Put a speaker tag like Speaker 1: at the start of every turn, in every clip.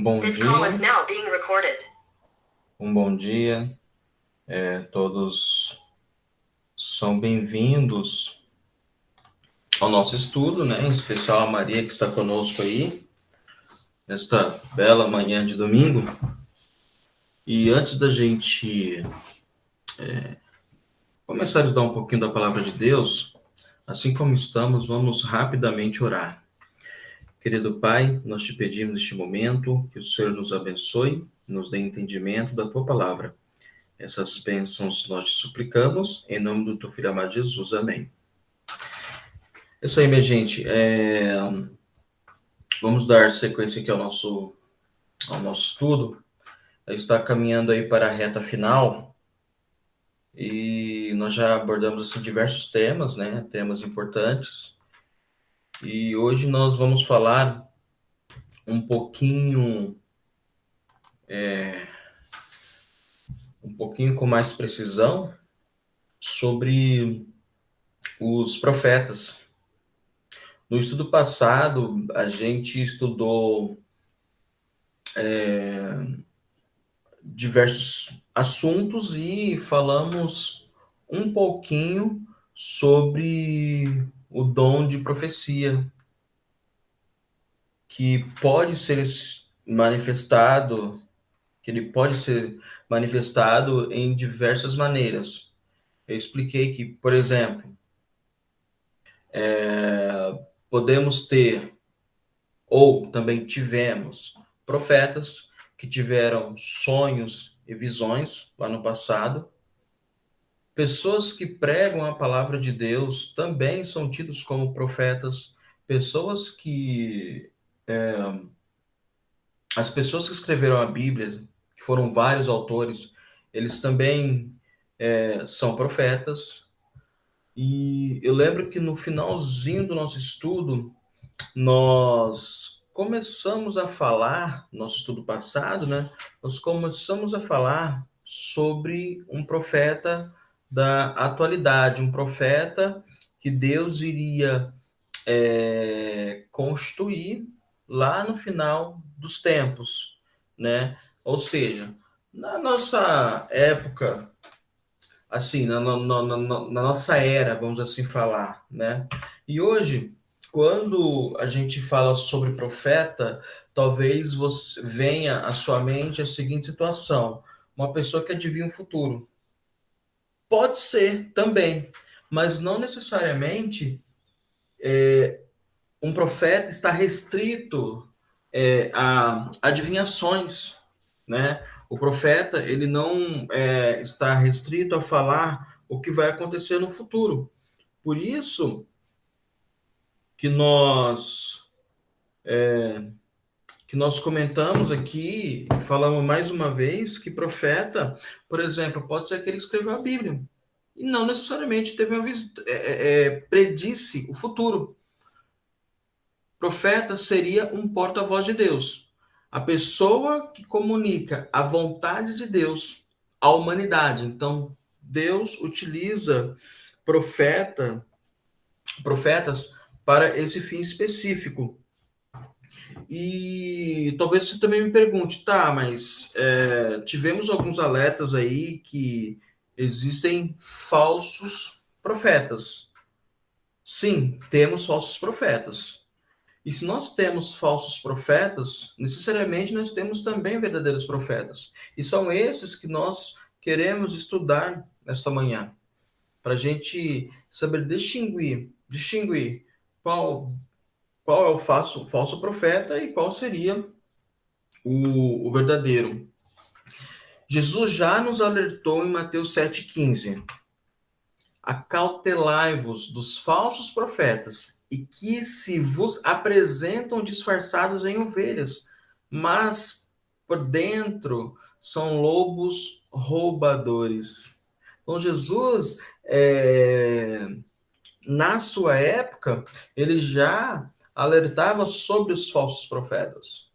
Speaker 1: bom
Speaker 2: This
Speaker 1: dia,
Speaker 2: call is now being recorded.
Speaker 1: um bom dia. Todos são bem-vindos ao nosso estudo, né? Em especial a Maria que está conosco aí, nesta bela manhã de domingo. E antes da gente começar a estudar um pouquinho da palavra de Deus, assim como estamos, vamos rapidamente orar. Querido Pai, nós te pedimos neste momento que o Senhor nos abençoe, nos dê entendimento da tua palavra. Essas bênçãos nós te suplicamos, em nome do teu Filho amado Jesus. Amém. É isso aí, minha gente. Vamos dar sequência aqui ao nosso estudo. Está caminhando aí para a reta final e nós já abordamos assim, diversos temas, né? Temas importantes. E hoje nós vamos falar um pouquinho com mais precisão sobre os profetas. No estudo passado, a gente estudou diversos assuntos e falamos um pouquinho sobre o dom de profecia, que pode ser manifestado, que ele pode ser manifestado em diversas maneiras. Eu expliquei que, por exemplo, podemos ter, ou também tivemos, profetas que tiveram sonhos e visões lá no passado. Pessoas que pregam a palavra de Deus também são tidos como profetas. Pessoas que. As pessoas que escreveram a Bíblia, que foram vários autores, eles também são profetas. E eu lembro que no finalzinho do nosso estudo, nós começamos a falar, nosso estudo passado, né? Nós começamos a falar sobre um profeta da atualidade, um profeta que Deus iria constituir lá no final dos tempos, né? Ou seja, na nossa época, assim, na nossa era, vamos assim falar, né? E hoje, quando a gente fala sobre profeta, talvez você venha à sua mente a seguinte situação: uma pessoa que adivinha o futuro. Pode ser também, mas não necessariamente um profeta está restrito a adivinhações, né? O profeta ele não está restrito a falar o que vai acontecer no futuro. Por isso que nós comentamos aqui, falamos mais uma vez que profeta, por exemplo, pode ser aquele que escreveu a Bíblia e não necessariamente teve predisse o futuro. Profeta seria um porta-voz de Deus. A pessoa que comunica a vontade de Deus à humanidade. Então, Deus utiliza profetas para esse fim específico. E talvez você também me pergunte, tá, mas tivemos alguns alertas aí que existem falsos profetas. Sim, temos falsos profetas. E se nós temos falsos profetas, necessariamente nós temos também verdadeiros profetas. E são esses que nós queremos estudar nesta manhã, para a gente saber distinguir qual é o falso profeta e qual seria o verdadeiro. Jesus já nos alertou em Mateus 7,15. Acautelai-vos dos falsos profetas e que se vos apresentam disfarçados em ovelhas, mas por dentro são lobos roubadores. Então Jesus, na sua época, ele já alertava sobre os falsos profetas.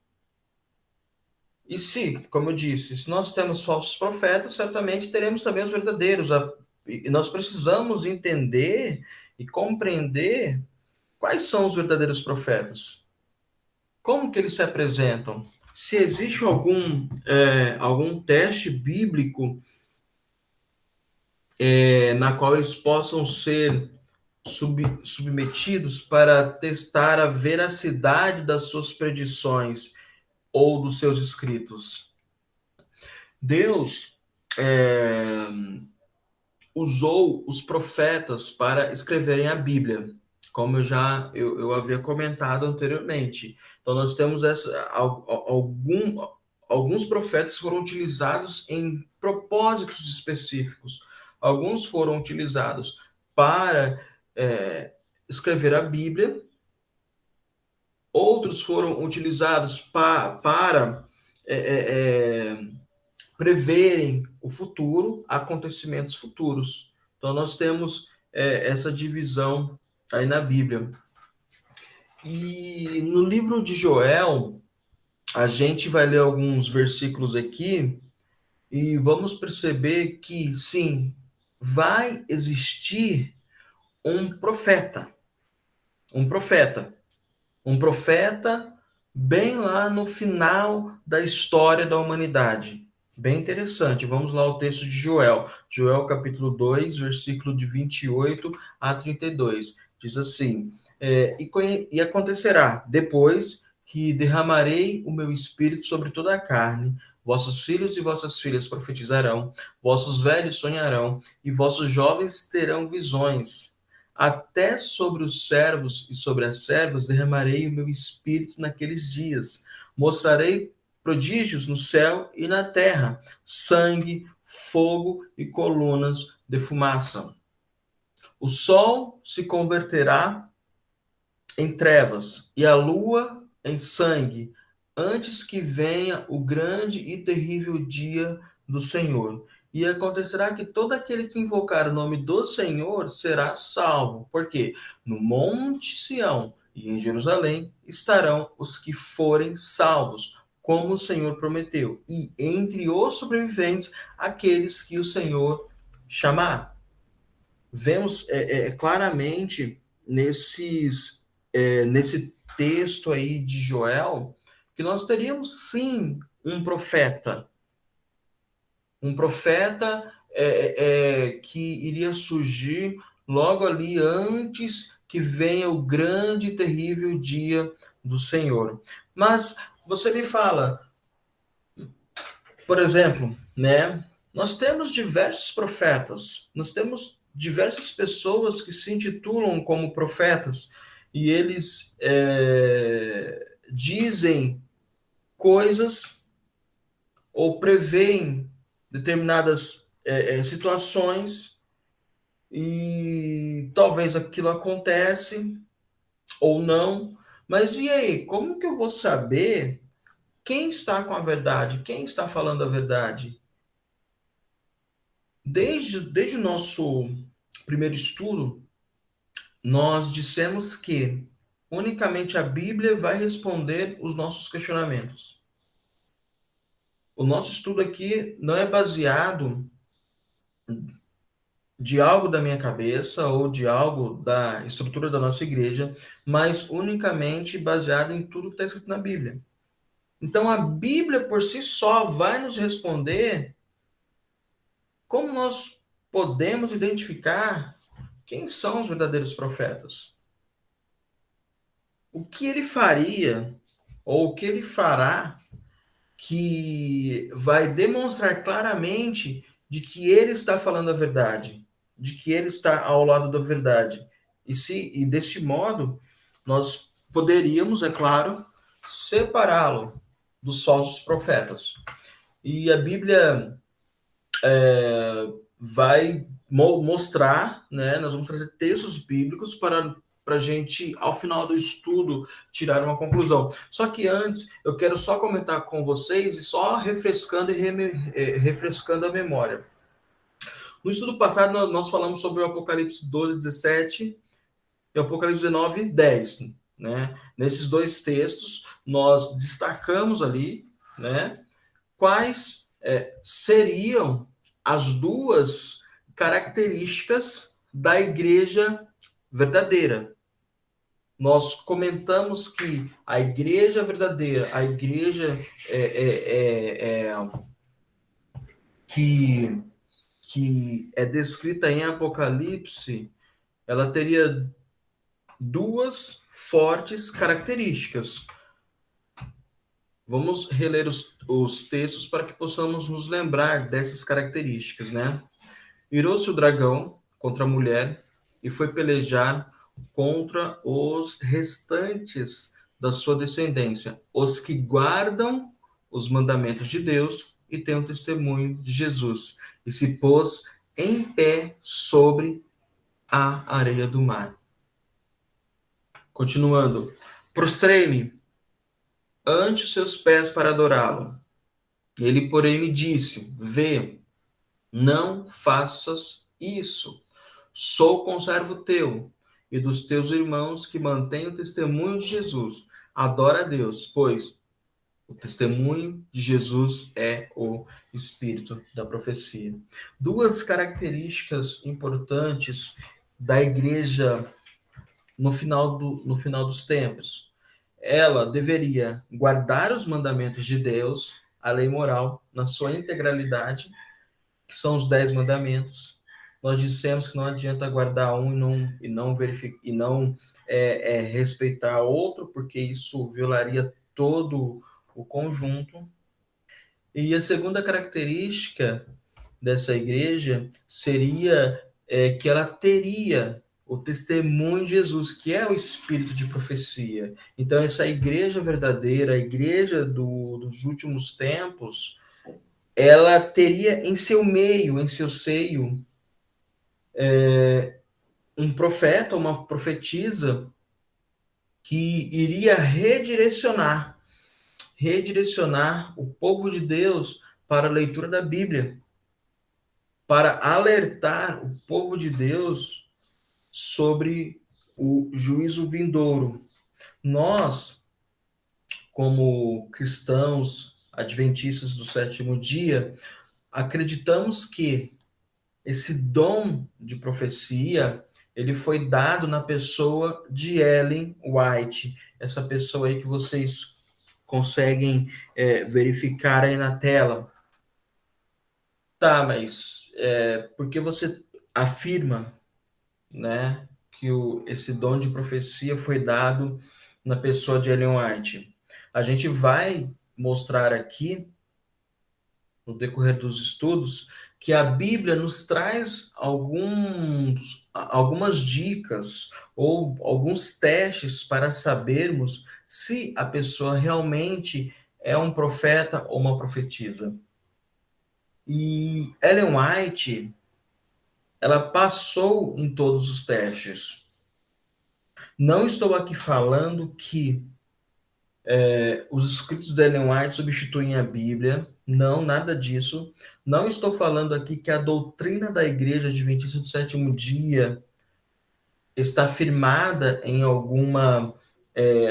Speaker 1: E se, como eu disse, se nós temos falsos profetas, certamente teremos também os verdadeiros. E nós precisamos entender e compreender quais são os verdadeiros profetas. Como que eles se apresentam? se existe algum teste bíblico na qual eles possam ser submetidos para testar a veracidade das suas predições ou dos seus escritos. Deus é, usou os profetas para escreverem a Bíblia, como eu havia comentado anteriormente. Então nós temos alguns profetas foram utilizados em propósitos específicos. Alguns foram utilizados para escrever a Bíblia, outros foram utilizados para é, é, é, preverem o futuro, acontecimentos futuros. Então, nós temos essa divisão aí na Bíblia. E no livro de Joel, a gente vai ler alguns versículos aqui e vamos perceber que, sim, vai existir um profeta. Um profeta. Um profeta bem lá no final da história da humanidade. Bem interessante. Vamos lá ao texto de Joel. Joel capítulo 2, versículo de 28 a 32. Diz assim: e acontecerá depois que derramarei o meu espírito sobre toda a carne. Vossos filhos e vossas filhas profetizarão, vossos velhos sonharão, e vossos jovens terão visões. Até sobre os servos e sobre as servas derramarei o meu espírito naqueles dias. Mostrarei prodígios no céu e na terra, sangue, fogo e colunas de fumaça. O sol se converterá em trevas e a lua em sangue, antes que venha o grande e terrível dia do Senhor. E acontecerá que todo aquele que invocar o nome do Senhor será salvo. Porque no Monte Sião e em Jerusalém estarão os que forem salvos, como o Senhor prometeu, e entre os sobreviventes, aqueles que o Senhor chamar. Vemos claramente nesse texto aí de Joel que nós teríamos sim um profeta que iria surgir logo ali antes que venha o grande e terrível dia do Senhor. Mas você me fala, por exemplo, né? Nós temos diversos profetas, nós temos diversas pessoas que se intitulam como profetas e eles dizem coisas ou preveem determinadas situações e talvez aquilo acontece ou não. Mas e aí, como que eu vou saber quem está com a verdade, quem está falando a verdade? Desde o nosso primeiro estudo, nós dissemos que unicamente a Bíblia vai responder os nossos questionamentos. O nosso estudo aqui não é baseado de algo da minha cabeça ou de algo da estrutura da nossa igreja, mas unicamente baseado em tudo que está escrito na Bíblia. Então a Bíblia por si só vai nos responder como nós podemos identificar quem são os verdadeiros profetas. O que ele faria ou o que ele fará que vai demonstrar claramente de que ele está falando a verdade, de que ele está ao lado da verdade. E deste modo, nós poderíamos, é claro, separá-lo dos falsos profetas. E a Bíblia vai mostrar, né? Nós vamos trazer textos bíblicos para a gente, ao final do estudo, tirar uma conclusão. Só que antes, eu quero só comentar com vocês e só refrescando a memória. No estudo passado, nós falamos sobre o Apocalipse 12, 17 e o Apocalipse 19, 10. Né? Nesses dois textos, nós destacamos ali, né, quais seriam as duas características da igreja verdadeira. nós comentamos que a igreja verdadeira, a igreja que, que é descrita em Apocalipse, ela teria duas fortes características. Vamos reler os textos para que possamos nos lembrar dessas características, né? Irou-se o dragão contra a mulher e foi pelejar contra os restantes da sua descendência, os que guardam os mandamentos de Deus e têm o testemunho de Jesus, e se pôs em pé sobre a areia do mar. Continuando, prostrei-me ante os seus pés para adorá-lo. Ele, porém, me disse: Vê, não faças isso. Sou conservo teu e dos teus irmãos que mantêm o testemunho de Jesus. Adora a Deus, pois o testemunho de Jesus é o espírito da profecia. Duas características importantes da igreja no final dos tempos. Ela deveria guardar os mandamentos de Deus, a lei moral, na sua integralidade, que são os 10 mandamentos. Nós dissemos que não adianta guardar um e não verificar e não respeitar outro, porque isso violaria todo o conjunto. E a segunda característica dessa igreja seria que ela teria o testemunho de Jesus, que é o espírito de profecia. Então, essa igreja verdadeira, a igreja dos últimos tempos, ela teria em seu meio, em seu seio, um profeta, uma profetisa que iria redirecionar o povo de Deus para a leitura da Bíblia, para alertar o povo de Deus sobre o juízo vindouro. Nós, como cristãos adventistas do sétimo dia, acreditamos que esse dom de profecia, ele foi dado na pessoa de Ellen White, essa pessoa aí que vocês conseguem verificar aí na tela. Tá, mas por que você afirma, né, que esse dom de profecia foi dado na pessoa de Ellen White? A gente vai mostrar aqui, no decorrer dos estudos, que a Bíblia nos traz algumas dicas ou alguns testes para sabermos se a pessoa realmente é um profeta ou uma profetisa. E Ellen White, ela passou em todos os testes. Não estou aqui falando que os escritos de Ellen White substituem a Bíblia. Não, nada disso. Não estou falando aqui que a doutrina da Igreja Adventista do Sétimo Dia está firmada em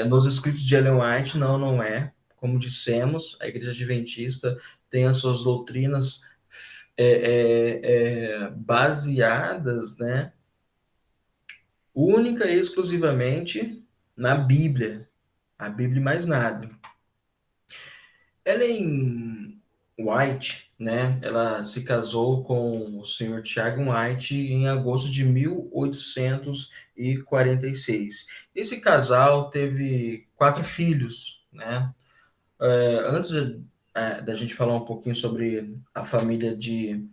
Speaker 1: nos escritos de Ellen White. Não, não é. Como dissemos, a Igreja Adventista tem as suas doutrinas baseadas, né, única e exclusivamente na Bíblia. A Bíblia e mais nada. Ellen White, né, ela se casou com o senhor Tiago White em agosto de 1846. Esse casal teve 4 filhos, né? Antes da gente falar um pouquinho sobre a família de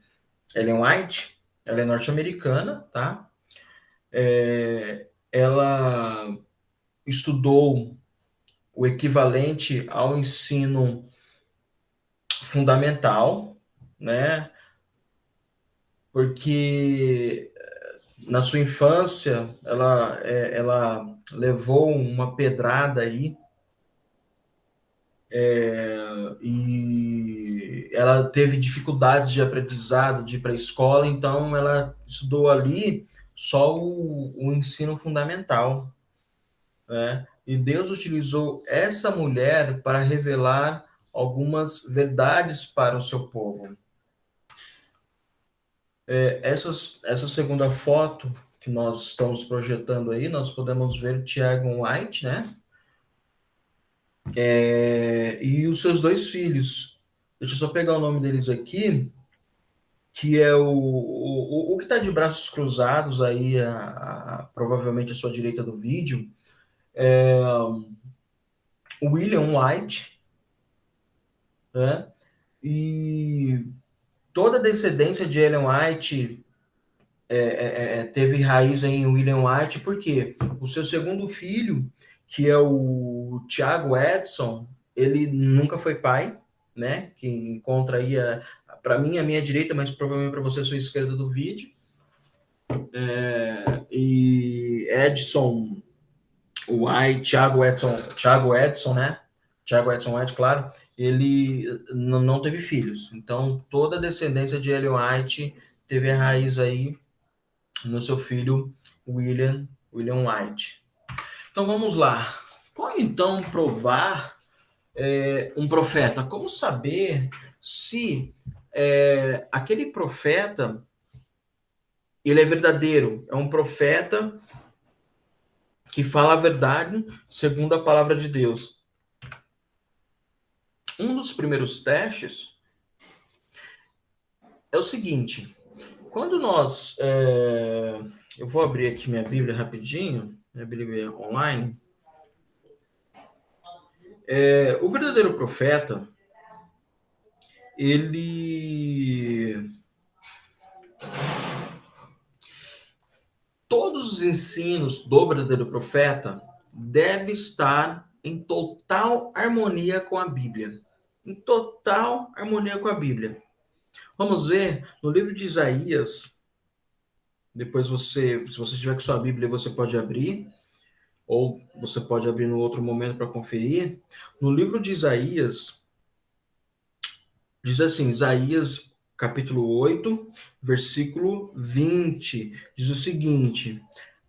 Speaker 1: Ellen White, ela é norte-americana, tá? Ela estudou o equivalente ao ensino fundamental, né? Porque na sua infância ela levou uma pedrada aí e ela teve dificuldades de aprendizado, de ir para a escola, então ela estudou ali só o ensino fundamental, né? E Deus utilizou essa mulher para revelar algumas verdades para o seu povo. Essa segunda foto que que nós estamos projetando aí, nós podemos ver Tiago White, né? E os seus dois filhos. Deixa eu só pegar o nome deles aqui, que é o que está de braços cruzados aí, provavelmente à sua direita do vídeo, o William White, né? E toda a descendência de Ellen White teve raiz em William White, porque o seu segundo filho, que é o Tiago Edson, ele nunca foi pai, né? Que encontra aí, para mim, a minha direita, mas provavelmente para você, a sua esquerda do vídeo. E Edson White, Thiago Edson, né? Thiago Edson White, claro, ele não teve filhos. Então, toda a descendência de Ellen White teve a raiz aí no seu filho William White. Então, vamos lá. Como então provar um profeta? Como saber se aquele profeta ele é verdadeiro? É um profeta que fala a verdade segundo a palavra de Deus. Um dos primeiros testes é o seguinte: quando nós. Eu vou abrir aqui minha Bíblia rapidinho, minha Bíblia online. O verdadeiro profeta, ele. Todos os ensinos do verdadeiro profeta devem estar em total harmonia com a Bíblia. Em total harmonia com a Bíblia. Vamos ver no livro de Isaías. Depois se você tiver com sua Bíblia, você pode abrir, ou você pode abrir no outro momento para conferir. No livro de Isaías, diz assim, Isaías capítulo 8, versículo 20, diz o seguinte: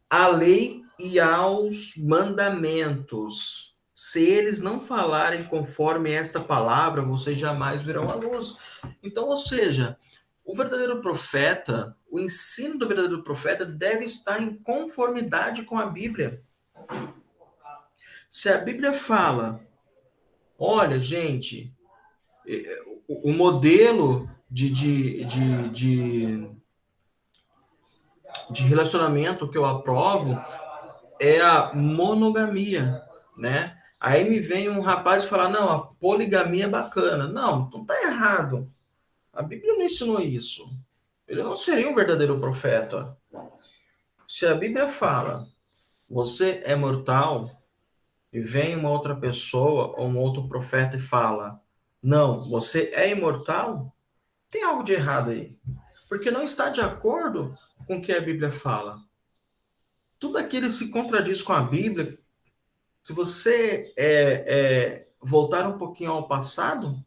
Speaker 1: a lei e aos mandamentos, se eles não falarem conforme esta palavra, vocês jamais verão a luz. Então, ou seja, o verdadeiro profeta, o ensino do verdadeiro profeta deve estar em conformidade com a Bíblia. Se a Bíblia fala, olha, gente, o modelo de relacionamento que eu aprovo é a monogamia, né? Aí me vem um rapaz e fala, não, a poligamia é bacana. Não, então tá errado. A Bíblia não ensinou isso. Ele não seria um verdadeiro profeta. Se a Bíblia fala, você é mortal, e vem uma outra pessoa ou um outro profeta e fala, não, você é imortal, tem algo de errado aí. Porque não está de acordo com o que a Bíblia fala. Tudo aquilo se contradiz com a Bíblia. Se você voltar um pouquinho ao passado,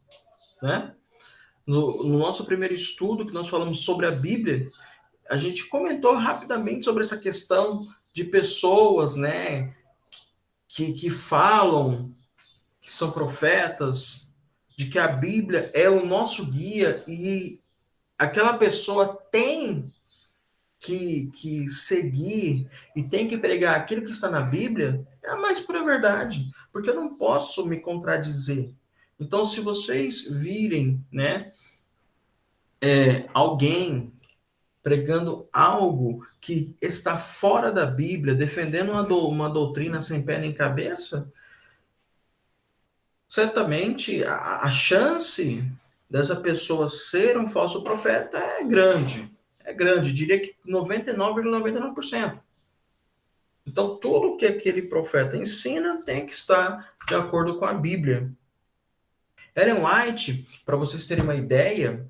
Speaker 1: né? No nosso primeiro estudo, que nós falamos sobre a Bíblia, a gente comentou rapidamente sobre essa questão de pessoas, né, que falam que são profetas, de que a Bíblia é o nosso guia e aquela pessoa tem que seguir e tem que pregar aquilo que está na Bíblia, é a mais pura verdade, porque eu não posso me contradizer. Então, se vocês virem, né, alguém pregando algo que está fora da Bíblia, defendendo uma doutrina sem pé nem cabeça, certamente a chance dessa pessoa ser um falso profeta é grande. É grande, diria que 99,99%. Então, tudo que aquele profeta ensina tem que estar de acordo com a Bíblia. Ellen White, para vocês terem uma ideia,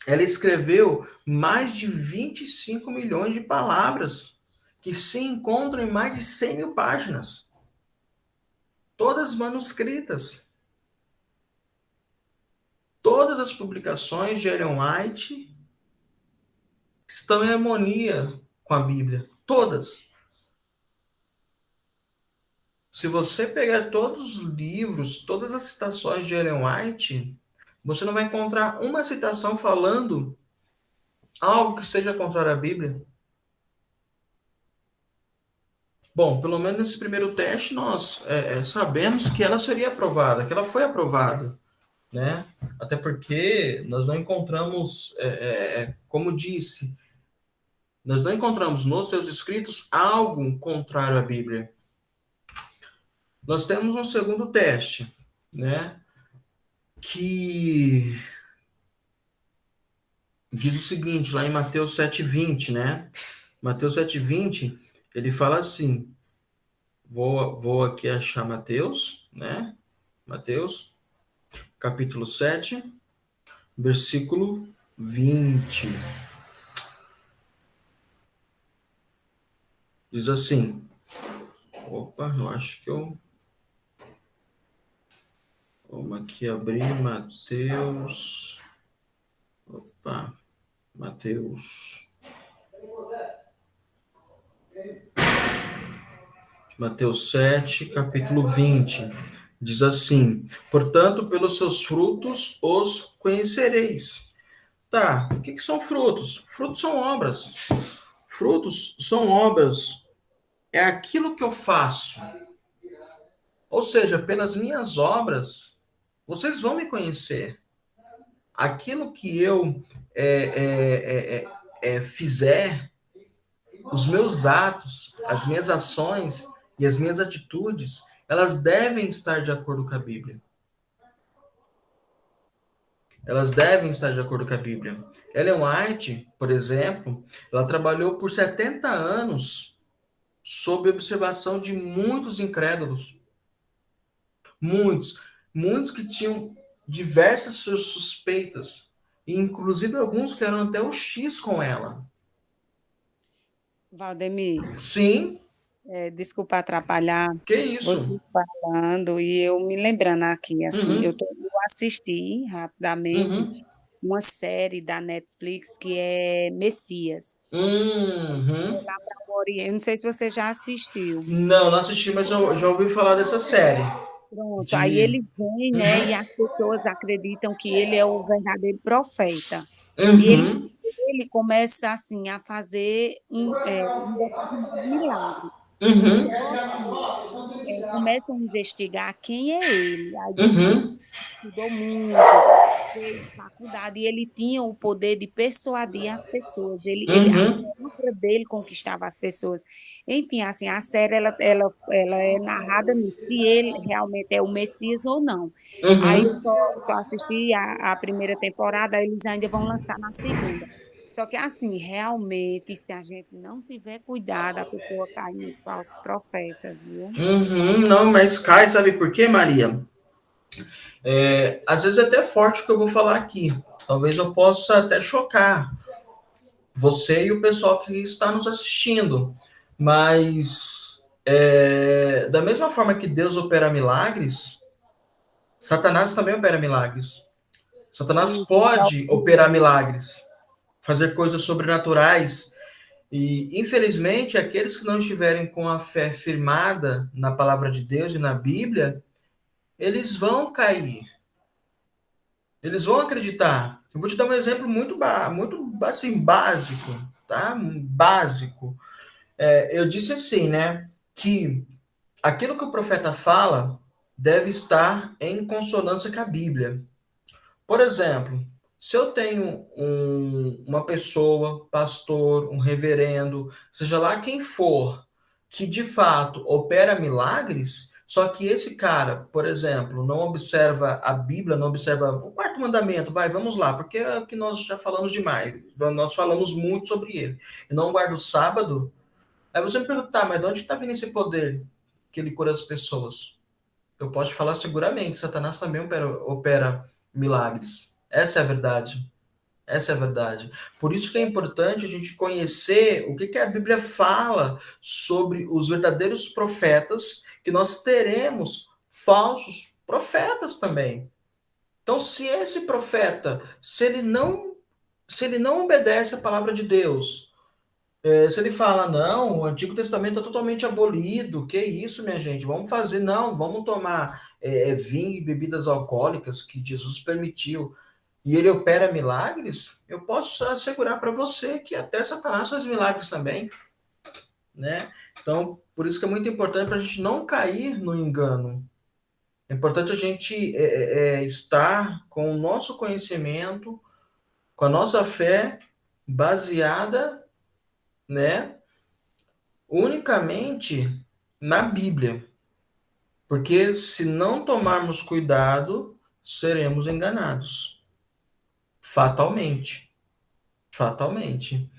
Speaker 1: ela escreveu mais de 25 milhões de palavras que se encontram em mais de 100 mil páginas, todas manuscritas. Todas as publicações de Ellen White estão em harmonia com a Bíblia. Todas. Se você pegar todos os livros, todas as citações de Ellen White, você não vai encontrar uma citação falando algo que seja contrário à Bíblia. Bom, pelo menos nesse primeiro teste nós sabemos que ela seria aprovada, que ela foi aprovada, né? Até porque nós não encontramos, como disse, nós não encontramos nos seus escritos algo contrário à Bíblia. Nós temos um segundo teste, né? Que diz o seguinte, lá em Mateus 7,20, né? Mateus 7,20, ele fala assim, vou aqui achar Mateus, né? Mateus, capítulo 7, versículo 20. Diz assim, opa, eu acho que eu... Vamos aqui abrir Mateus... Opa, Mateus... Mateus 7, capítulo 20. Diz assim, portanto, pelos seus frutos os conhecereis. Tá, o que são frutos? Frutos são obras. Frutos são obras. É aquilo que eu faço. Ou seja, pelas minhas obras, vocês vão me conhecer. Aquilo que eu fizer, os meus atos, as minhas ações e as minhas atitudes, elas devem estar de acordo com a Bíblia. Elas devem estar de acordo com a Bíblia. Ellen White, por exemplo, ela trabalhou por 70 anos sob observação de muitos incrédulos. Muitos. Muitos que tinham diversas suspeitas. E inclusive alguns que eram até o X com ela.
Speaker 2: Valdemir,
Speaker 1: Sim,
Speaker 2: desculpa atrapalhar
Speaker 1: que
Speaker 2: você
Speaker 1: isso?
Speaker 2: falando e eu me lembrando aqui, assim,
Speaker 1: Uhum,
Speaker 2: eu assisti rapidamente
Speaker 1: uhum,
Speaker 2: uma série da Netflix que é Messias.
Speaker 1: uhum.
Speaker 2: Lá para o Oriente, eu não sei se você já assistiu.
Speaker 1: Não, não assisti, mas eu já ouvi falar dessa série.
Speaker 2: Pronto, aí
Speaker 1: De.
Speaker 2: ele vem, né, e
Speaker 1: Uhum,
Speaker 2: as pessoas acreditam que ele é o verdadeiro profeta. E
Speaker 1: uhum,
Speaker 2: ele começa, assim, a fazer um determinado milagre. Só
Speaker 1: uhum,
Speaker 2: que começam a investigar quem é ele. Aí diz assim que
Speaker 1: uhum,
Speaker 2: estudou muito, fez faculdade, e ele tinha o poder de persuadir as pessoas. A
Speaker 1: uhum,
Speaker 2: palavra dele conquistava as pessoas. Enfim, assim, a série ela é narrada nisso, se ele realmente é o Messias ou não. Aí eu
Speaker 1: uhum.
Speaker 2: só assisti a primeira temporada, eles ainda vão lançar na segunda. Só que, assim, realmente, se a gente não tiver cuidado, a pessoa cai nos falsos profetas, viu?
Speaker 1: Uhum, não, mas cai, sabe por quê, Maria? Às vezes é até forte o que eu vou falar aqui. Talvez eu possa até chocar você e o pessoal que está nos assistindo. Mas da mesma forma que Deus opera milagres, Satanás também opera milagres. Satanás
Speaker 2: Isso, ele está
Speaker 1: pode operar
Speaker 2: operando.
Speaker 1: milagres, fazer coisas sobrenaturais. E, infelizmente, aqueles que não estiverem com a fé firmada na palavra de Deus e na Bíblia, eles vão cair. Eles vão acreditar. Eu vou te dar um exemplo muito assim, básico, tá? Básico. Eu disse assim, né? Que aquilo que o profeta fala deve estar em consonância com a Bíblia. Por exemplo, se eu tenho uma pessoa, pastor, um reverendo, seja lá quem for, que de fato opera milagres, só que esse cara, por exemplo, não observa a Bíblia, não observa o quarto mandamento, vamos lá, porque é o que nós já falamos demais, nós falamos muito sobre ele, e não guarda o sábado, aí você me pergunta, tá, mas de onde está vindo esse poder que ele cura as pessoas? Eu posso te falar seguramente, Satanás também opera milagres. Essa é a verdade. Essa é a verdade. Por isso que é importante a gente conhecer o que, que a Bíblia fala sobre os verdadeiros profetas, que nós teremos falsos profetas também. Então, se esse profeta, se ele não obedece a palavra de Deus, se ele fala, não, o Antigo Testamento é totalmente abolido, que isso, minha gente, vamos fazer, não, vamos tomar vinho e bebidas alcoólicas que Jesus permitiu, e ele opera milagres, eu posso assegurar para você que até Satanás faz milagres também. né? Então, por isso que é muito importante para a gente não cair no engano. É importante a gente estar com o nosso conhecimento, com a nossa fé baseada, né, unicamente na Bíblia. Porque se não tomarmos cuidado, seremos enganados. Fatalmente. Fatalmente.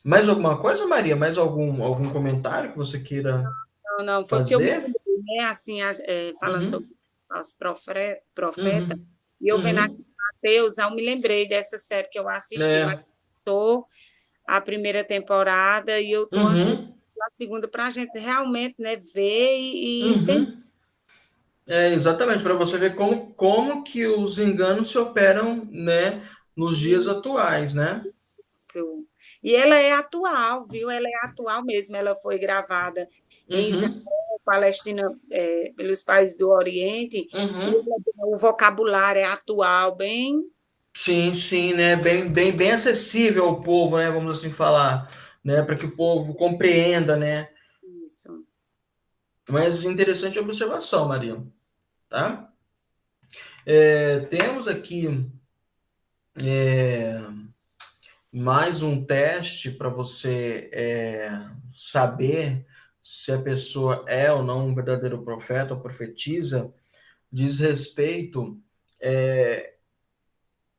Speaker 1: Mais alguma coisa, Maria? Mais algum comentário que você queira
Speaker 2: Não, não, foi porque eu me
Speaker 1: fazer?
Speaker 2: lembrei, né, assim, falando sobre
Speaker 1: Uhum,
Speaker 2: os profetas,
Speaker 1: uhum,
Speaker 2: e eu vendo aqui
Speaker 1: uhum.
Speaker 2: Mateus, eu me lembrei dessa série que eu assisti, mas
Speaker 1: É,
Speaker 2: estou a primeira temporada e eu estou ansiosa
Speaker 1: uhum,
Speaker 2: pela segunda para a gente realmente, né, ver e entender
Speaker 1: uhum. Exatamente, para você ver como que os enganos se operam, né, nos dias atuais, né?
Speaker 2: isso. E ela é atual, viu? Ela é atual mesmo. Ela foi gravada em Israel,
Speaker 1: Uhum,
Speaker 2: Palestina, pelos países do Oriente, e
Speaker 1: uhum.
Speaker 2: o vocabulário é atual, bem
Speaker 1: Sim, sim, né? Bem acessível ao povo, né? Vamos assim falar, né? Para que o povo compreenda, né?
Speaker 2: isso.
Speaker 1: Mas interessante a observação, Maria, tá? Temos aqui mais um teste para você saber se a pessoa é ou não um verdadeiro profeta ou profetisa, diz respeito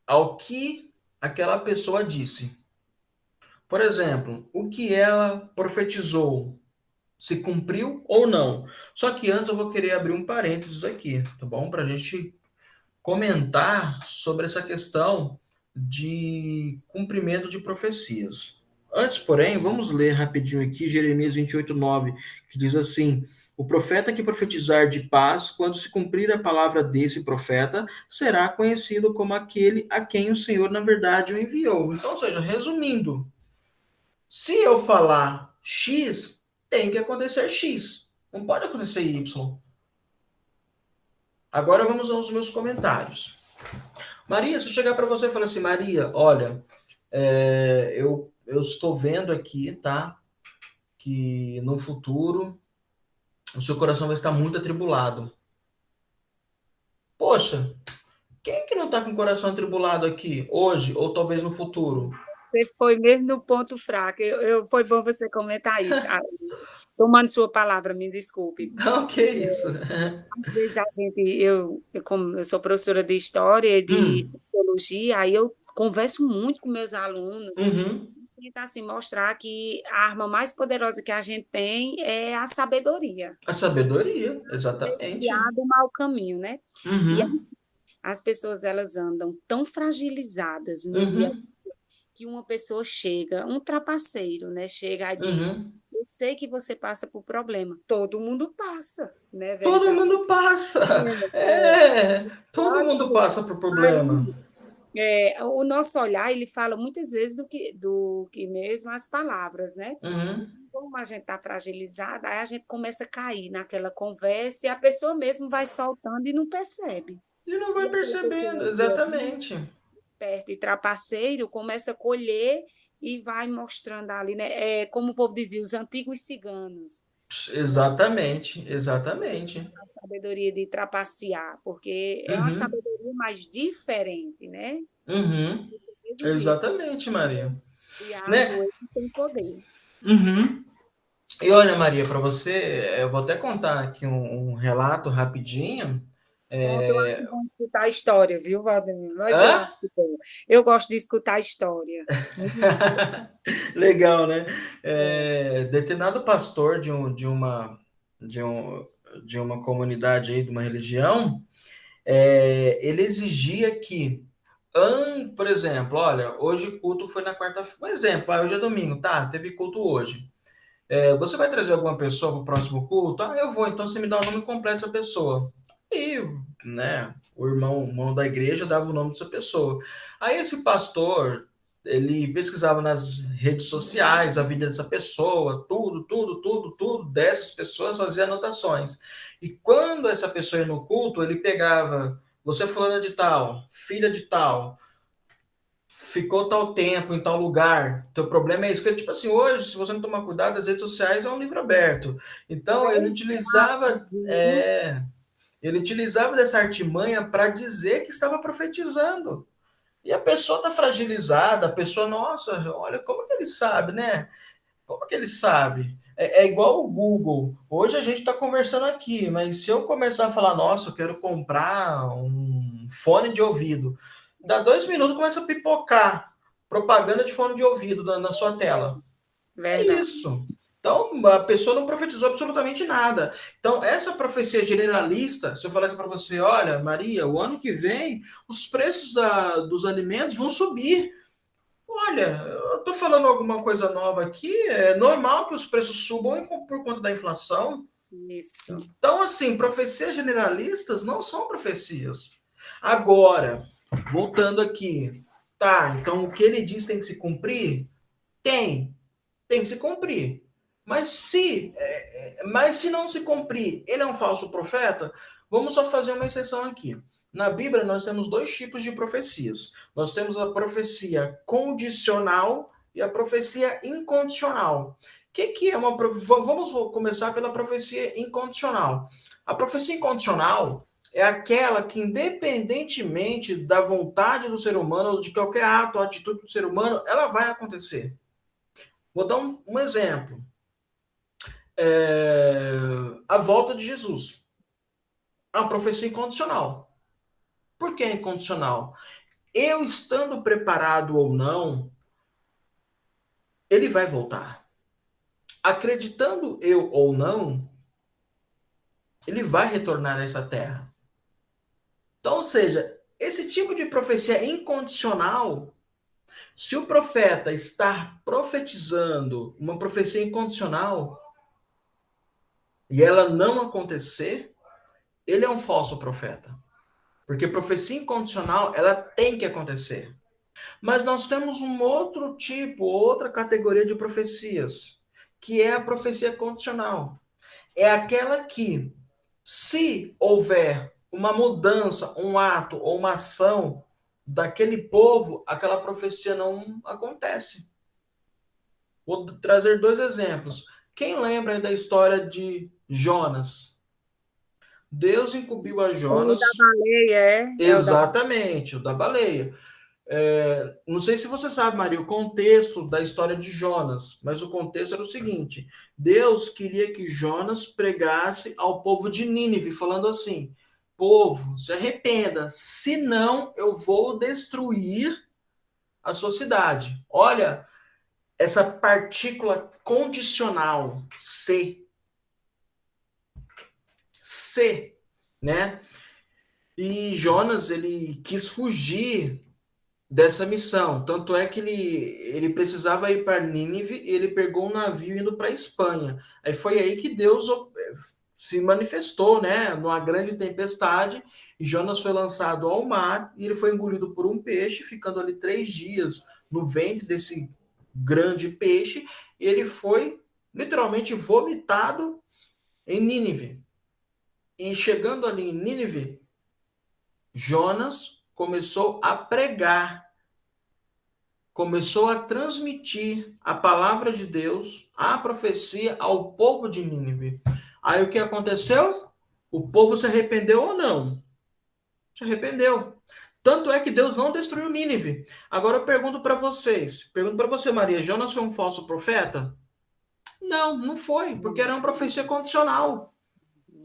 Speaker 1: ao que aquela pessoa disse. Por exemplo, o que ela profetizou, se cumpriu ou não. Só que antes eu vou querer abrir um parênteses aqui, tá bom? Para a gente comentar sobre essa questão de cumprimento de profecias. Antes, porém, vamos ler rapidinho aqui Jeremias 28:9, que diz assim: O profeta que profetizar de paz, quando se cumprir a palavra desse profeta, será conhecido como aquele a quem o Senhor, na verdade, o enviou. Então, ou seja, resumindo, se eu falar X, tem que acontecer X. Não pode acontecer Y. Agora vamos aos meus comentários. Maria, se eu chegar para você e falar assim, Maria, olha, eu estou vendo aqui, tá? Que no futuro o seu coração vai estar muito atribulado. Poxa, quem é que não está com o coração atribulado aqui, hoje, ou talvez no futuro?
Speaker 2: Você foi mesmo no ponto fraco. Foi bom você comentar isso. Tomando sua palavra, me desculpe.
Speaker 1: Não, que isso.
Speaker 2: Às vezes a gente, como eu sou professora de história e de
Speaker 1: Hum,
Speaker 2: sociologia, aí eu converso muito com meus alunos,
Speaker 1: uhum.
Speaker 2: tentar assim, mostrar que a arma mais poderosa que a gente tem é a sabedoria,
Speaker 1: A sabedoria,
Speaker 2: se
Speaker 1: exatamente.
Speaker 2: desviar do mau caminho, né? E
Speaker 1: Uhum,
Speaker 2: assim, as pessoas elas andam tão fragilizadas no dia
Speaker 1: uhum,
Speaker 2: que uma pessoa chega, um trapaceiro, né? Chega e diz:
Speaker 1: uhum.
Speaker 2: Eu sei que você passa por problema. Todo mundo passa, não é
Speaker 1: Todo
Speaker 2: verdade?
Speaker 1: mundo passa.
Speaker 2: É,
Speaker 1: Todo mundo
Speaker 2: exatamente.
Speaker 1: passa por problema.
Speaker 2: O nosso olhar, ele fala muitas vezes do que mesmo as palavras, né?
Speaker 1: Uhum.
Speaker 2: Como a gente está fragilizada, aí a gente começa a cair naquela conversa e a pessoa mesmo vai soltando e não percebe.
Speaker 1: E não
Speaker 2: E
Speaker 1: vai
Speaker 2: aquela
Speaker 1: percebendo,
Speaker 2: pessoa que é
Speaker 1: exatamente.
Speaker 2: esperto e trapaceiro começa a colher e vai mostrando ali, né? Como o povo dizia, os antigos ciganos, né?
Speaker 1: Exatamente, exatamente.
Speaker 2: A sabedoria de trapacear, porque é uma
Speaker 1: Uhum,
Speaker 2: sabedoria mais diferente, né?
Speaker 1: uhum,
Speaker 2: Você mesmo disse,
Speaker 1: exatamente, Maria.
Speaker 2: o diabo
Speaker 1: Né?
Speaker 2: ele tem poder.
Speaker 1: Uhum. E olha, Maria, para você, eu vou até contar aqui um relato rapidinho.
Speaker 2: Pronto, eu acho
Speaker 1: É...
Speaker 2: bom escutar a história, viu, Valdemir? Mas eu
Speaker 1: Hã?
Speaker 2: acho bom. Eu gosto de escutar a história. Muito
Speaker 1: Legal, né?
Speaker 2: bom.
Speaker 1: Determinado pastor de, um, de uma comunidade aí, de uma religião, ele exigia que, por exemplo, olha, hoje o culto foi na quarta-feira, um exemplo, hoje é domingo, tá? Teve culto hoje. Você vai trazer alguma pessoa para o próximo culto? Ah, eu vou, então você me dá o nome completo dessa pessoa. E, né, o irmão da igreja dava o nome dessa pessoa. Aí esse pastor, ele pesquisava nas redes sociais a vida dessa pessoa, tudo dessas pessoas, fazia anotações. E quando essa pessoa ia no culto, ele pegava, você é fulana de tal, filha de tal, ficou tal tempo em tal lugar. Teu problema é isso. Porque, tipo assim, hoje, se você não tomar cuidado, as redes sociais é um livro aberto. Então,
Speaker 2: Verdade.
Speaker 1: ele utilizava dessa artimanha para dizer que estava profetizando. E a pessoa está fragilizada, a pessoa, nossa, olha, como que ele sabe, né? Como que ele sabe? É igual o Google. Hoje a gente está conversando aqui, mas se eu começar a falar, nossa, eu quero comprar um fone de ouvido, dá 2 minutos começa a pipocar propaganda de fone de ouvido na sua tela. É
Speaker 2: Verdade.
Speaker 1: isso. Então, a pessoa não profetizou absolutamente nada. Então, essa profecia generalista, se eu falasse para você, olha, Maria, o ano que vem os preços dos alimentos vão subir. Olha, eu estou falando alguma coisa nova aqui, é normal que os preços subam por conta da inflação.
Speaker 2: Isso.
Speaker 1: Então, assim, profecias generalistas não são profecias. Agora, voltando aqui, tá, então o que ele diz tem que se cumprir? Tem que se cumprir. Mas se não se cumprir, ele é um falso profeta? Vamos só fazer uma exceção aqui. Na Bíblia, nós temos dois tipos de profecias. Nós temos a profecia condicional e a profecia incondicional. O que é uma. Vamos começar pela profecia incondicional. A profecia incondicional é aquela que, independentemente da vontade do ser humano, ou de qualquer ato ou atitude do ser humano, ela vai acontecer. Vou dar um exemplo. A volta de Jesus. É uma profecia incondicional. Por que é incondicional? Eu estando preparado ou não, ele vai voltar. Acreditando eu ou não, ele vai retornar a essa terra. Então, ou seja, esse tipo de profecia incondicional, se o profeta está profetizando uma profecia incondicional e ela não acontecer, ele é um falso profeta. Porque profecia incondicional, ela tem que acontecer. Mas nós temos um outro tipo, outra categoria de profecias, que é a profecia condicional. É aquela que, se houver uma mudança, um ato ou uma ação daquele povo, aquela profecia não acontece. Vou trazer dois exemplos. Quem lembra da história de Jonas? Deus incumbiu a
Speaker 2: O da
Speaker 1: Jonas,
Speaker 2: baleia, é o da
Speaker 1: exatamente, o da baleia. Não sei se você sabe, Maria, o contexto da história de Jonas, mas o contexto era o seguinte: Deus queria que Jonas pregasse ao povo de Nínive, falando assim: povo, se arrependa, senão eu vou destruir a sua cidade. Olha, essa partícula condicional, se, né? E Jonas, ele quis fugir dessa missão. Tanto é que ele precisava ir para Nínive e ele pegou um navio indo para a Espanha. Aí foi aí que Deus se manifestou, né, numa grande tempestade, e Jonas foi lançado ao mar e ele foi engolido por um peixe, ficando ali 3 dias no ventre desse grande peixe, e ele foi literalmente vomitado em Nínive. E chegando ali em Nínive, Jonas começou a pregar, começou a transmitir a palavra de Deus, a profecia ao povo de Nínive. Aí o que aconteceu? O povo se arrependeu ou não? Se arrependeu. Tanto é que Deus não destruiu Nínive. Agora eu pergunto para vocês, pergunto para você, Maria, Jonas foi um falso profeta? Não, não foi, porque era uma profecia condicional.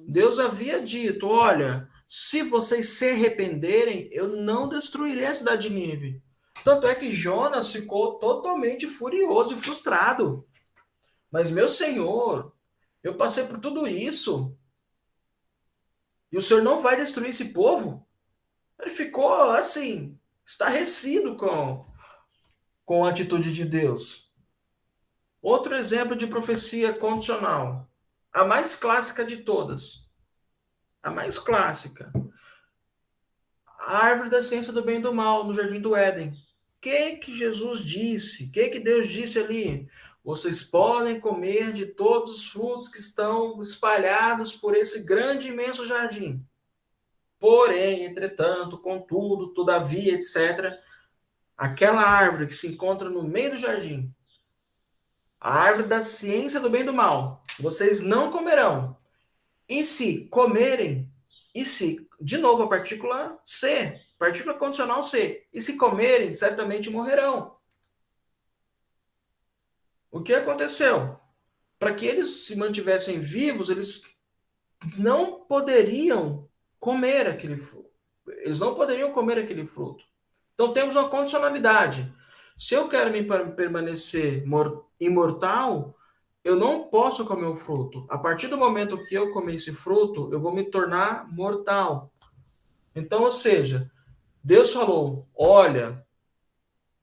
Speaker 1: Deus havia dito, olha, se vocês se arrependerem, eu não destruirei a cidade de Nínive. Tanto é que Jonas ficou totalmente furioso e frustrado. Mas, meu Senhor, eu passei por tudo isso e o Senhor não vai destruir esse povo? Ele ficou assim, estarrecido com a atitude de Deus. Outro exemplo de profecia condicional, a mais clássica de todas. A mais clássica. A árvore da ciência do bem e do mal no jardim do Éden. O que Jesus disse? O que Deus disse ali? Vocês podem comer de todos os frutos que estão espalhados por esse grande e imenso jardim. Porém, entretanto, contudo, todavia, etc. aquela árvore que se encontra no meio do jardim, a árvore da ciência do bem e do mal, vocês não comerão. E se comerem, e se, de novo, a partícula C, partícula condicional C, e se comerem, certamente morrerão. O que aconteceu? Para que eles se mantivessem vivos, eles não poderiam comer aquele fruto. Eles não poderiam comer aquele fruto. Então temos uma condicionalidade. Se eu quero me permanecer imortal, eu não posso comer o fruto. A partir do momento que eu comer esse fruto, eu vou me tornar mortal. Então, ou seja, Deus falou: olha,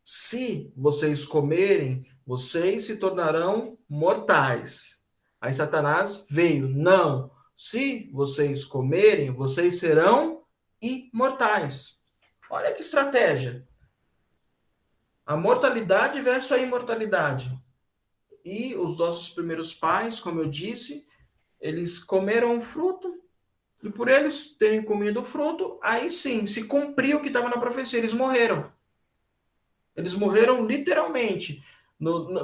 Speaker 1: se vocês comerem, vocês se tornarão mortais. Aí Satanás veio: não, se vocês comerem, vocês serão imortais. Olha que estratégia. A mortalidade versus a imortalidade. E os nossos primeiros pais, como eu disse, eles comeram o fruto, e por eles terem comido o fruto, aí sim, se cumpriu o que estava na profecia, eles morreram. Eles morreram literalmente.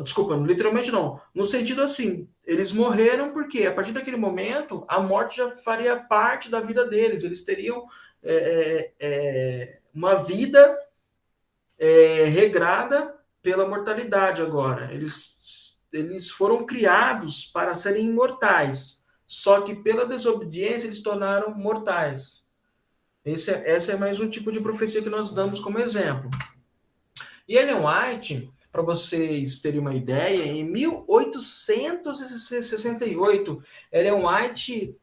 Speaker 1: Desculpa, literalmente não. No sentido assim, eles morreram porque a partir daquele momento a morte já faria parte da vida deles. Eles teriam uma vida regrada pela mortalidade agora. Eles foram criados para serem imortais. Só que pela desobediência eles se tornaram mortais. Essa é mais um tipo de profecia que nós damos como exemplo. E Ellen White, para vocês terem uma ideia, em 1868, Ellen White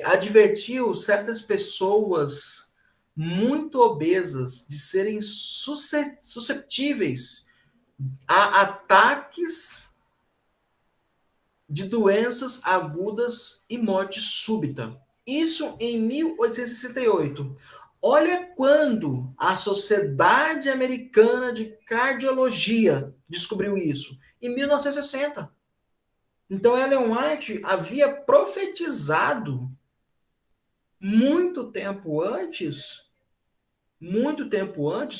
Speaker 1: advertiu certas pessoas muito obesas de serem susceptíveis a ataques de doenças agudas e morte súbita. Isso em 1868. Olha quando a Sociedade Americana de Cardiologia descobriu isso. Em 1960. Então, Ellen White havia profetizado muito tempo antes,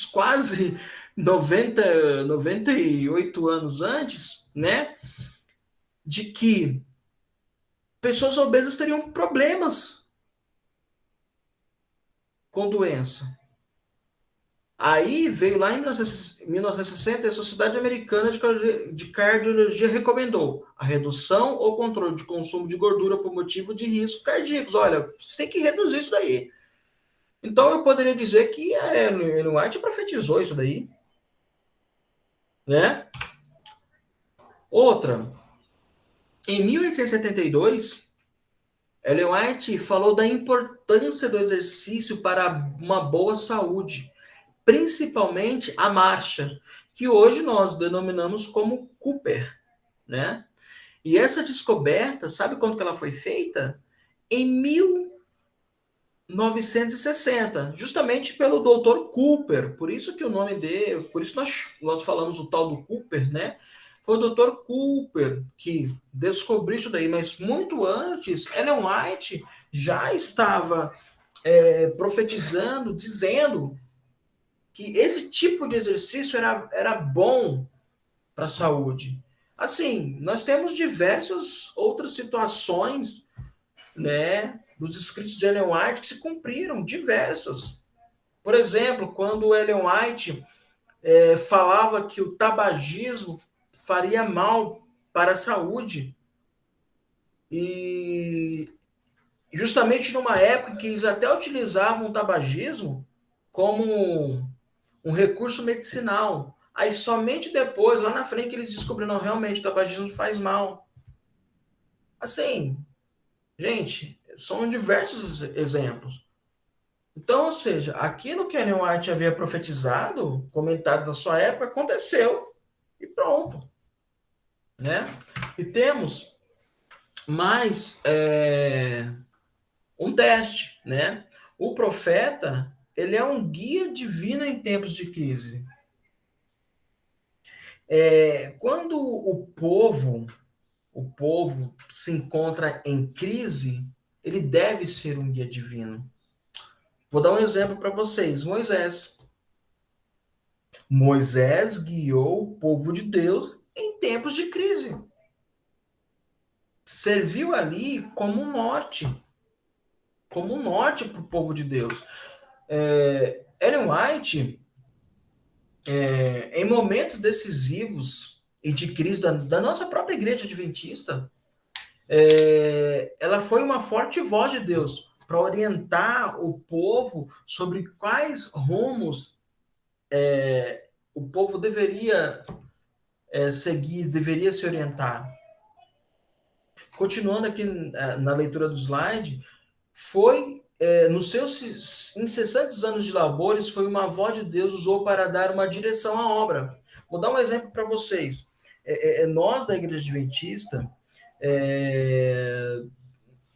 Speaker 1: quase 98 anos antes, né? De que pessoas obesas teriam problemas com doença. Aí veio lá em 1960, a Sociedade Americana de Cardiologia recomendou a redução ou controle de consumo de gordura por motivo de riscos cardíacos. Olha, você tem que reduzir isso daí. Então eu poderia dizer que a Ellen White profetizou isso daí, né? Outra, em 1872, Ellen White falou da importância do exercício para uma boa saúde, principalmente a marcha, que hoje nós denominamos como Cooper, né? E essa descoberta, sabe quando que ela foi feita? Em 1960, justamente pelo Dr. Cooper. Por isso que o nome dele, por isso nós falamos o tal do Cooper, né? Foi o Dr. Cooper que descobriu isso daí, mas muito antes, Ellen White já estava profetizando, dizendo que esse tipo de exercício era bom para a saúde. Assim, nós temos diversas outras situações, né, dos escritos de Ellen White que se cumpriram, diversas. Por exemplo, quando Ellen White falava que o tabagismo faria mal para a saúde, e justamente numa época em que eles até utilizavam o tabagismo como um recurso medicinal. Aí somente depois, lá na frente, que eles descobriram não, realmente o tabagismo faz mal. Assim, gente, são diversos exemplos. Então, ou seja, aquilo que Ellen White havia profetizado, comentado na sua época, aconteceu e pronto, né? E temos mais um teste, né? O profeta, ele é um guia divino em tempos de crise. Quando o povo se encontra em crise, ele deve ser um guia divino. Vou dar um exemplo para vocês. Moisés. Moisés guiou o povo de Deus em tempos de crise. Serviu ali como um norte para o povo de Deus. Ellen White, em momentos decisivos e de crise da nossa própria igreja adventista, ela foi uma forte voz de Deus para orientar o povo sobre quais rumos o povo deveria seguir, deveria se orientar. Continuando aqui na leitura do slide, foi nos seus incessantes anos de labores, foi uma voz de Deus usou para dar uma direção à obra. Vou dar um exemplo para vocês. Nós da Igreja Adventista,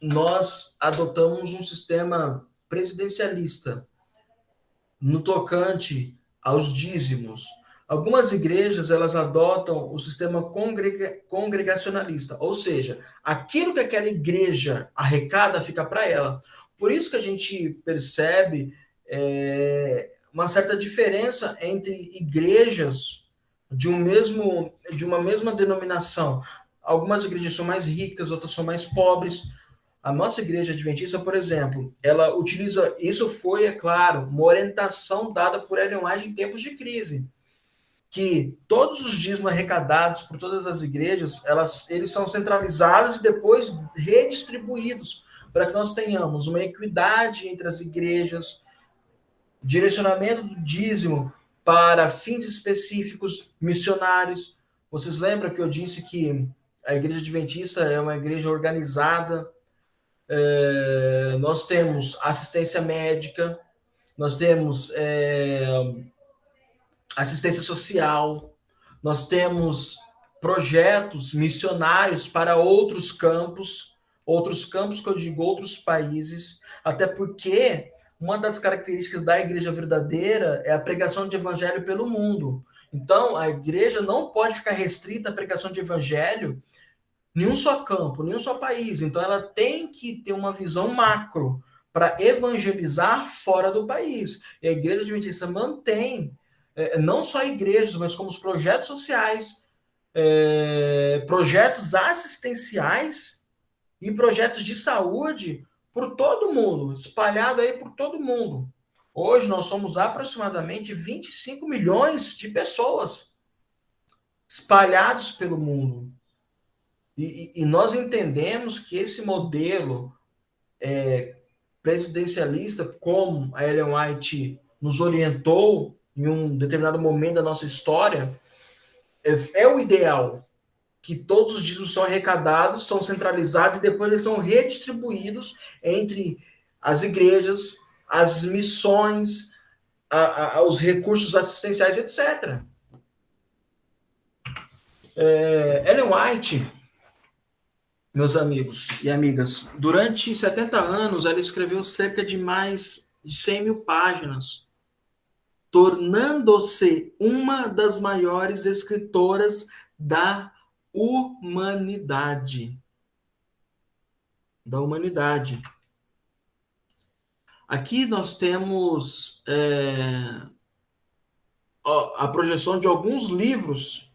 Speaker 1: nós adotamos um sistema presidencialista no tocante aos dízimos. Algumas igrejas elas adotam o sistema congregacionalista, ou seja, aquilo que aquela igreja arrecada fica para ela. Por isso que a gente percebe uma certa diferença entre igrejas de uma mesma denominação. Algumas igrejas são mais ricas, outras são mais pobres. A nossa igreja adventista, por exemplo, ela utiliza, isso foi, é claro, uma orientação dada por Ellen White em tempos de crise, que todos os dízimos arrecadados por todas as igrejas, eles são centralizados e depois redistribuídos para que nós tenhamos uma equidade entre as igrejas, direcionamento do dízimo para fins específicos, missionários. Vocês lembram que eu disse que a igreja adventista é uma igreja organizada? Nós temos assistência médica, nós temos assistência social, nós temos projetos missionários para outros campos que eu digo outros países, até porque uma das características da igreja verdadeira é a pregação de evangelho pelo mundo. Então, a igreja não pode ficar restrita à pregação de evangelho nenhum só campo, nenhum só país. Então, ela tem que ter uma visão macro para evangelizar fora do país. E a Igreja Adventista mantém, não só igrejas, mas como os projetos sociais, projetos assistenciais e projetos de saúde por todo mundo, espalhado aí por todo mundo. Hoje nós somos aproximadamente 25 milhões de pessoas espalhados pelo mundo. E nós entendemos que esse modelo presidencialista, como a Ellen White nos orientou em um determinado momento da nossa história, é o ideal, que todos os dízimos são arrecadados, são centralizados e depois eles são redistribuídos entre as igrejas, as missões, os recursos assistenciais, etc. Ellen White, meus amigos e amigas, durante 70 anos ela escreveu cerca de mais de 100 mil páginas, tornando-se uma das maiores escritoras da humanidade. Da humanidade. Aqui nós temos a projeção de alguns livros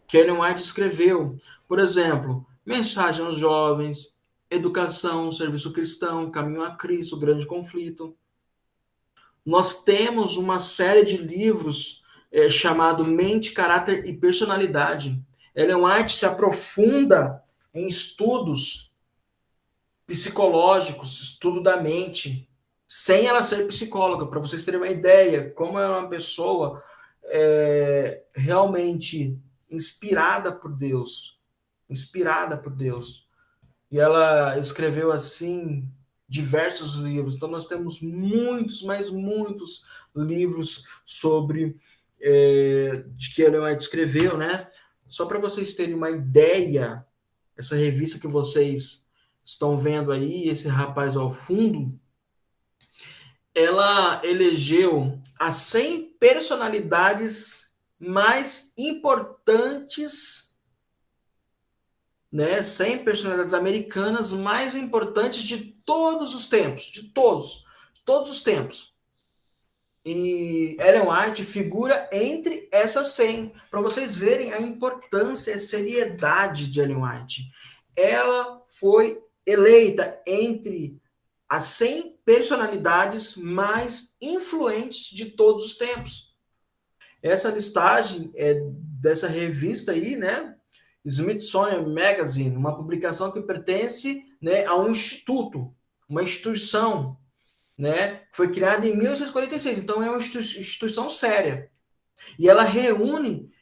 Speaker 1: que Ellen White escreveu. Por exemplo, Mensagem aos Jovens, Educação, Serviço Cristão, Caminho a Cristo, Grande Conflito. Nós temos uma série de livros chamado Mente, Caráter e Personalidade. Ellen White se aprofunda em estudos psicológicos, estudo da mente, sem ela ser psicóloga, para vocês terem uma ideia como é uma pessoa realmente inspirada por Deus. E ela escreveu assim diversos livros. Então nós temos muitos, mas muitos livros sobre de que Ellen White escreveu, né? Só para vocês terem uma ideia, essa revista que vocês estão vendo aí, esse rapaz ao fundo, ela elegeu as 100 personalidades mais importantes, né? 100 personalidades americanas mais importantes de todos os tempos, de todos os tempos. E Ellen White figura entre essas 100, para vocês verem a importância e a seriedade de Ellen White. Ela foi eleita entre as 100 personalidades mais influentes de todos os tempos. Essa listagem é dessa revista aí, né? Smithsonian Magazine, uma publicação que pertence, né, a um instituto, uma instituição, né? Foi criada em 1946, então é uma instituição séria. E ela reúne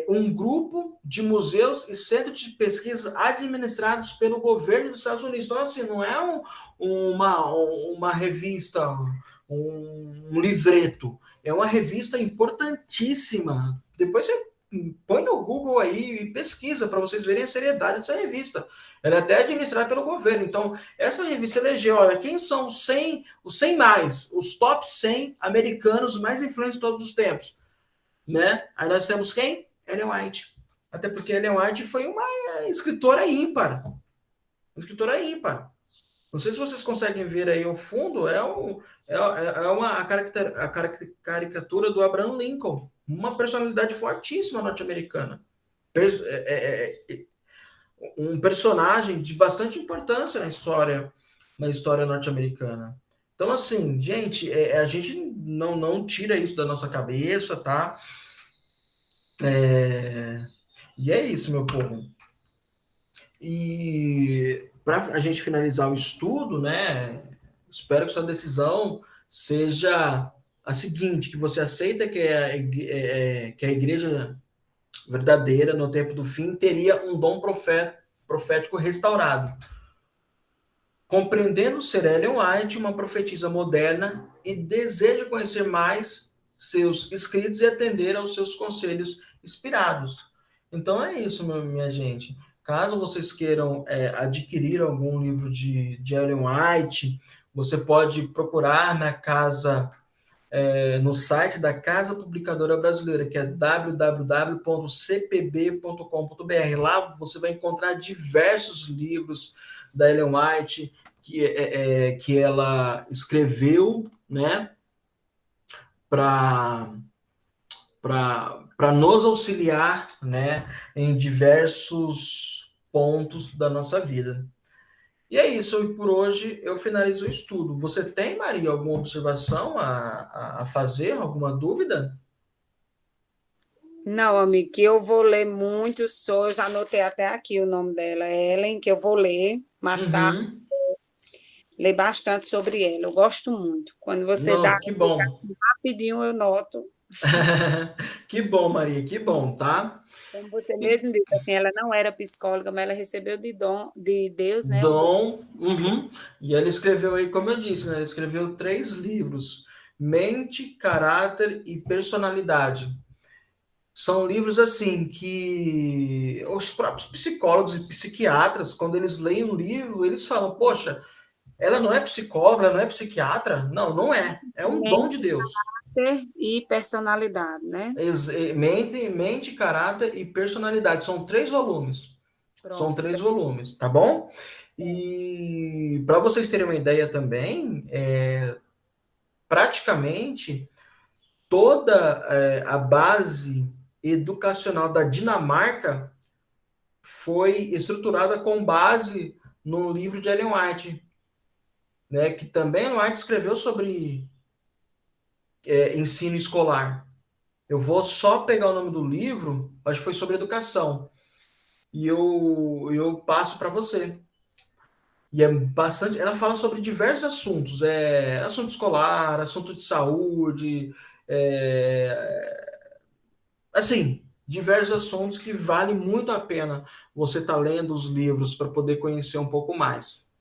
Speaker 1: um grupo de museus e centros de pesquisa administrados pelo governo dos Estados Unidos. Então, assim, não é uma revista, um livreto. É uma revista importantíssima. Depois você põe no Google aí e pesquisa para vocês verem a seriedade dessa revista. Ela é até administrada pelo governo. Então, essa revista elegeu, olha, quem são os 100 mais, os top 100 americanos mais influentes de todos os tempos, né? Aí nós temos quem? Ellen White. Até porque Ellen White foi uma escritora ímpar. Uma escritora ímpar. Não sei se vocês conseguem ver aí ao fundo, é uma caricatura do Abraham Lincoln, uma personalidade fortíssima norte-americana. Um personagem de bastante importância na história norte-americana. Então, assim, gente, a gente não tira isso da nossa cabeça, tá? E é isso, meu povo. E para a gente finalizar o estudo, né? Espero que sua decisão seja a seguinte: que você aceita que a igreja verdadeira no tempo do fim teria um dom profético restaurado, compreendendo ser Ellen White uma profetisa moderna e deseja conhecer mais seus escritos e atender aos seus conselhos inspirados. Então é isso, minha gente. Caso vocês queiram adquirir algum livro de Ellen White, você pode procurar na casa, no site da Casa Publicadora Brasileira, que é www.cpb.com.br. Lá você vai encontrar diversos livros da Ellen White que ela escreveu, né, para nos auxiliar, né, em diversos pontos da nossa vida. E é isso, e por hoje eu finalizo o estudo. Você tem, Maria, alguma observação a fazer, alguma dúvida?
Speaker 2: Não, amigo, que eu vou ler muito sobre, já anotei até aqui o nome dela, Ellen, que eu vou ler mais tarde,
Speaker 1: Uhum.
Speaker 2: ler bastante sobre ela. Eu gosto muito. Quando você dá
Speaker 1: Não, que bom.
Speaker 2: rapidinho, eu noto.
Speaker 1: Que bom, Maria, que bom, tá?
Speaker 2: Como você
Speaker 1: E
Speaker 2: mesmo disse, assim, ela não era psicóloga, mas ela recebeu de Deus, né, o dom.
Speaker 1: Dom, uhum. E ela escreveu aí, como eu disse, né? Ela escreveu 3 livros: Mente, Caráter e Personalidade. São livros assim que os próprios psicólogos e psiquiatras, quando eles leem um livro, eles falam: Poxa, ela não é psicóloga, ela não é psiquiatra? Não, não é. É um dom de
Speaker 2: Mente,
Speaker 1: Deus.
Speaker 2: caráter e personalidade, né?
Speaker 1: Mente, caráter e personalidade. São 3 volumes. São
Speaker 2: Pronto.
Speaker 1: 3 volumes, tá bom? E para vocês terem uma ideia também, praticamente toda a base educacional da Dinamarca foi estruturada com base no livro de Ellen White, né? Que também Ellen White escreveu sobre ensino escolar. Eu vou só pegar o nome do livro, acho que foi sobre educação, e eu passo para você. E é bastante. Ela fala sobre diversos assuntos, assunto escolar, assunto de saúde, assim, diversos assuntos que vale muito a pena você estar lendo os livros para poder conhecer um pouco mais.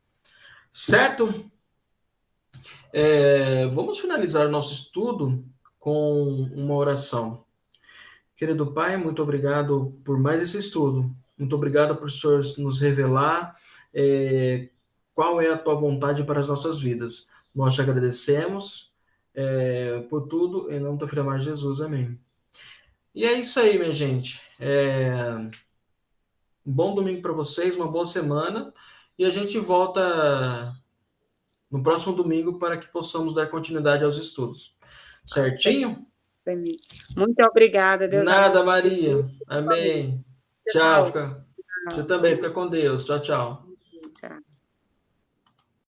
Speaker 1: Certo? Vamos finalizar o nosso estudo com uma oração. Querido Pai, muito obrigado por mais esse estudo. Muito obrigado por o Senhor nos revelar qual é a tua vontade para as nossas vidas. Nós te agradecemos por tudo, em nome do Filho amado Jesus. Amém. E é isso aí, minha gente. Um bom domingo para vocês, uma boa semana. E a gente volta no próximo domingo para que possamos dar continuidade aos estudos. Certinho?
Speaker 2: Muito obrigada. Deus
Speaker 1: Nada,
Speaker 2: abençoe.
Speaker 1: Maria. Amém. Tchau.
Speaker 2: Saúde.
Speaker 1: Fica... Você também fica com Deus. Tchau, tchau.
Speaker 2: Tchau.